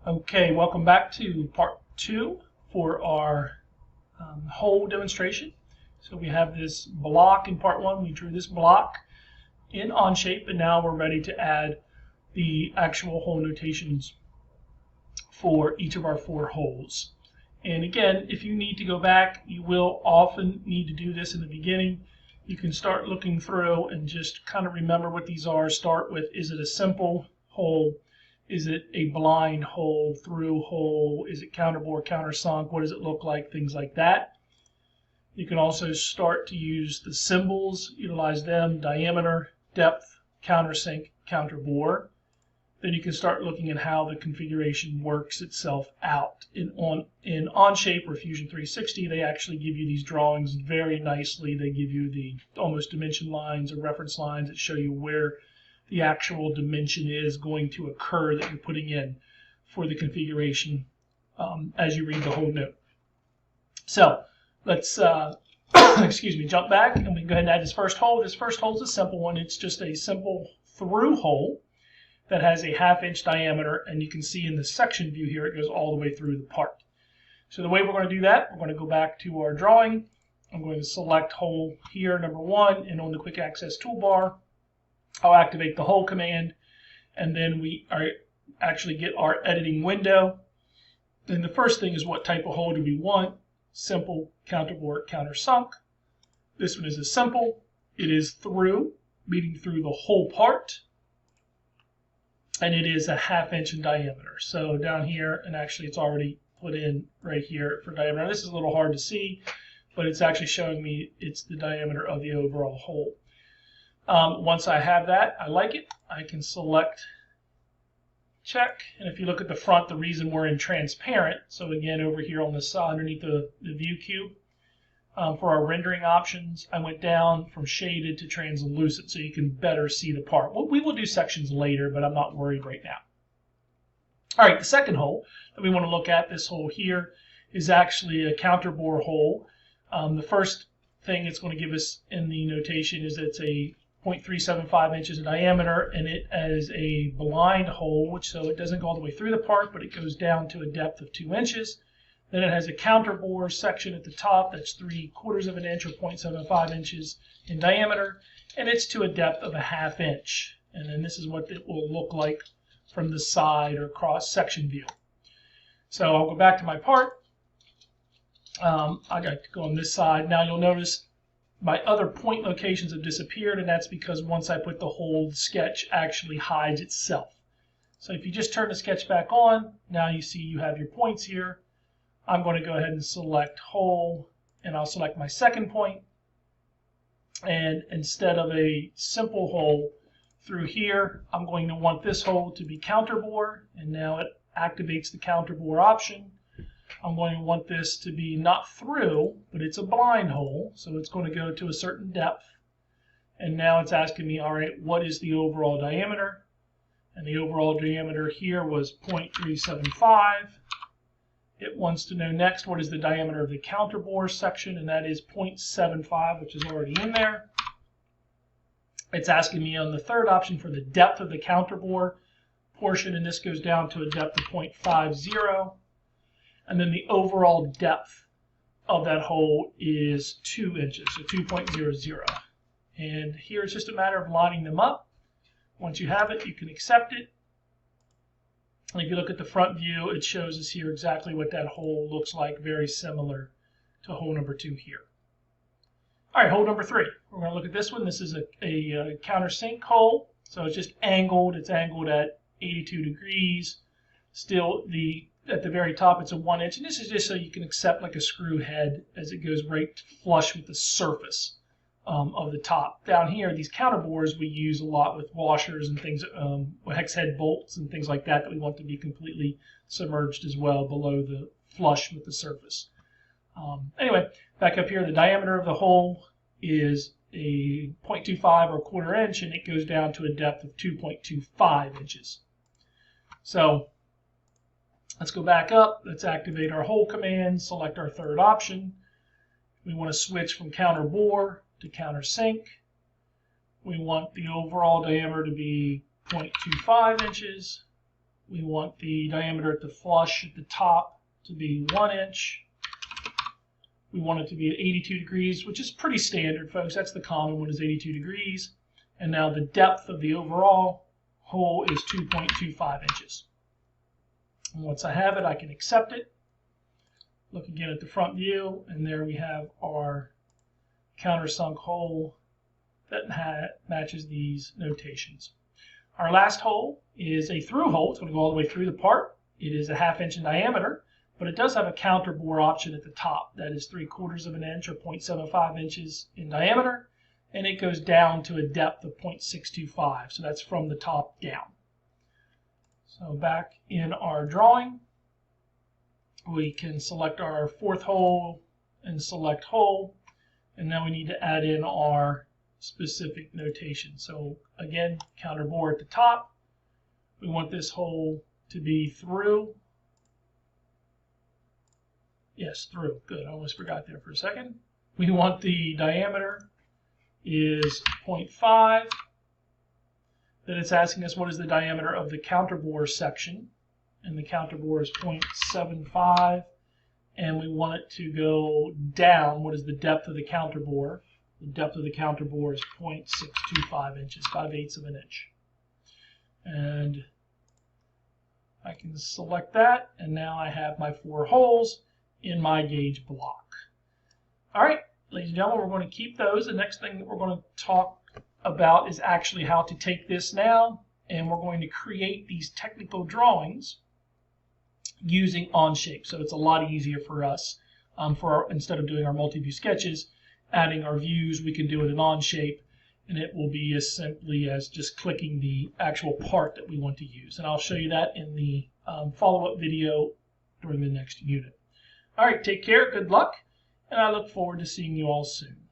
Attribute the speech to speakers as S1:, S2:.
S1: Okay, welcome back to part 2 for our hole demonstration. So we have this block in part 1. We drew this block in Onshape, and now we're ready to add the actual hole notations for each of our 4 holes. And again, if you need to go back, you will often need to do this in the beginning. You can start looking through and just kind of remember what these are. Start with, is it a simple hole? Is it a blind hole, through hole? Is it counterbore, countersunk? What does it look like? Things like that. You can also start to use the symbols, utilize them, diameter, depth, countersink, counterbore. Then you can start looking at how the configuration works itself out. In Onshape or Fusion 360, they actually give you these drawings very nicely. They give you the almost dimension lines or reference lines that show you where the actual dimension is going to occur that you're putting in for the configuration as you read the whole note. So let's jump back, and we can go ahead and add this first hole. This first hole is a simple one. It's just a simple through hole that has a 1/2 inch diameter, and you can see in the section view here it goes all the way through the part. So the way we're going to do that, we're going to go back to our drawing. I'm going to select hole here, number 1, and on the quick access toolbar I'll activate the hole command, and then we actually get our editing window. And the first thing is, what type of hole do we want? Simple, counterbore, countersunk. This one is a simple. It is through, meaning through the whole part, and it is a 1/2 inch in diameter. So down here, and actually it's already put in right here for diameter. Now, this is a little hard to see, but it's actually showing me it's the diameter of the overall hole. Once I have that, I like it, I can select check. And if you look at the front, the reason we're in transparent, so again over here on the side underneath the view cube, for our rendering options, I went down from shaded to translucent so you can better see the part. Well, we will do sections later, but I'm not worried right now. All right, the second hole that we want to look at, this hole here, is actually a counterbore hole. The first thing it's going to give us in the notation is that it's a 0.375 inches in diameter, and it is a blind hole, so it doesn't go all the way through the part, but it goes down to a depth of 2 inches. Then it has a counterbore section at the top that's 3/4 of an inch or 0.75 inches in diameter, and it's to a depth of a 1/2 inch. And then this is what it will look like from the side or cross section view. So I'll go back to my part. I got to go on this side. Now you'll notice my other point locations have disappeared, and that's because once I put the hole, the sketch actually hides itself. So if you just turn the sketch back on, now you see you have your points here. I'm going to go ahead and select hole, and I'll select my second point. And instead of a simple hole through here, I'm going to want this hole to be counterbore, and now it activates the counterbore option. I'm going to want this to be not through, but it's a blind hole, so it's going to go to a certain depth. And now it's asking me, all right, what is the overall diameter? And the overall diameter here was 0.375. It wants to know next what is the diameter of the counterbore section, and that is 0.75, which is already in there. It's asking me on the third option for the depth of the counterbore portion, and this goes down to a depth of 0.50. And then the overall depth of that hole is 2 inches, so 2.00. And here it's just a matter of lining them up. Once you have it, you can accept it. And if you look at the front view, it shows us here exactly what that hole looks like, very similar to hole number 2 here. All right, hole number 3. We're going to look at this one. This is a countersink hole. So it's just angled. It's angled at 82 degrees. Still, at the very top, it's a 1 inch, and this is just so you can accept like a screw head as it goes right flush with the surface of the top. Down here, these counterbores we use a lot with washers and things, hex head bolts and things like that we want to be completely submerged as well below the flush with the surface. Anyway, back up here, the diameter of the hole is a 0.25 or 1/4 inch, and it goes down to a depth of 2.25 inches. So let's go back up. Let's activate our hole command, select our third option. We want to switch from counterbore to countersink. We want the overall diameter to be 0.25 inches. We want the diameter at the flush at the top to be 1 inch. We want it to be at 82 degrees, which is pretty standard, folks. That's the common one, is 82 degrees. And now the depth of the overall hole is 2.25 inches. And once I have it, I can accept it. Look again at the front view, and there we have our countersunk hole that matches these notations. Our last hole is a through hole. It's going to go all the way through the part. It is a 1/2 inch in diameter, but it does have a counter bore option at the top. That is 3/4 of an inch or 0.75 inches in diameter, and it goes down to a depth of 0.625. So that's from the top down. So back in our drawing, we can select our 4th hole and select hole, and now we need to add in our specific notation. So again, counter bore at the top. We want this hole to be through. Yes, through. Good. I almost forgot there for a second. We want the diameter is 0.5. Then it's asking us what is the diameter of the counter bore section, and the counter bore is 0.75, and we want it to go down. What is the depth of the counter bore? The depth of the counter bore is 0.625 inches, 5/8 of an inch. And I can select that, and now I have my 4 holes in my gauge block. All right, ladies and gentlemen, we're going to keep those. The next thing that we're going to talk about is actually how to take this now, and we're going to create these technical drawings using Onshape. So it's a lot easier for us. Instead of doing our multi-view sketches, adding our views, we can do it in Onshape, and it will be as simply as just clicking the actual part that we want to use. And I'll show you that in the follow-up video during the next unit. All right, take care, good luck, and I look forward to seeing you all soon.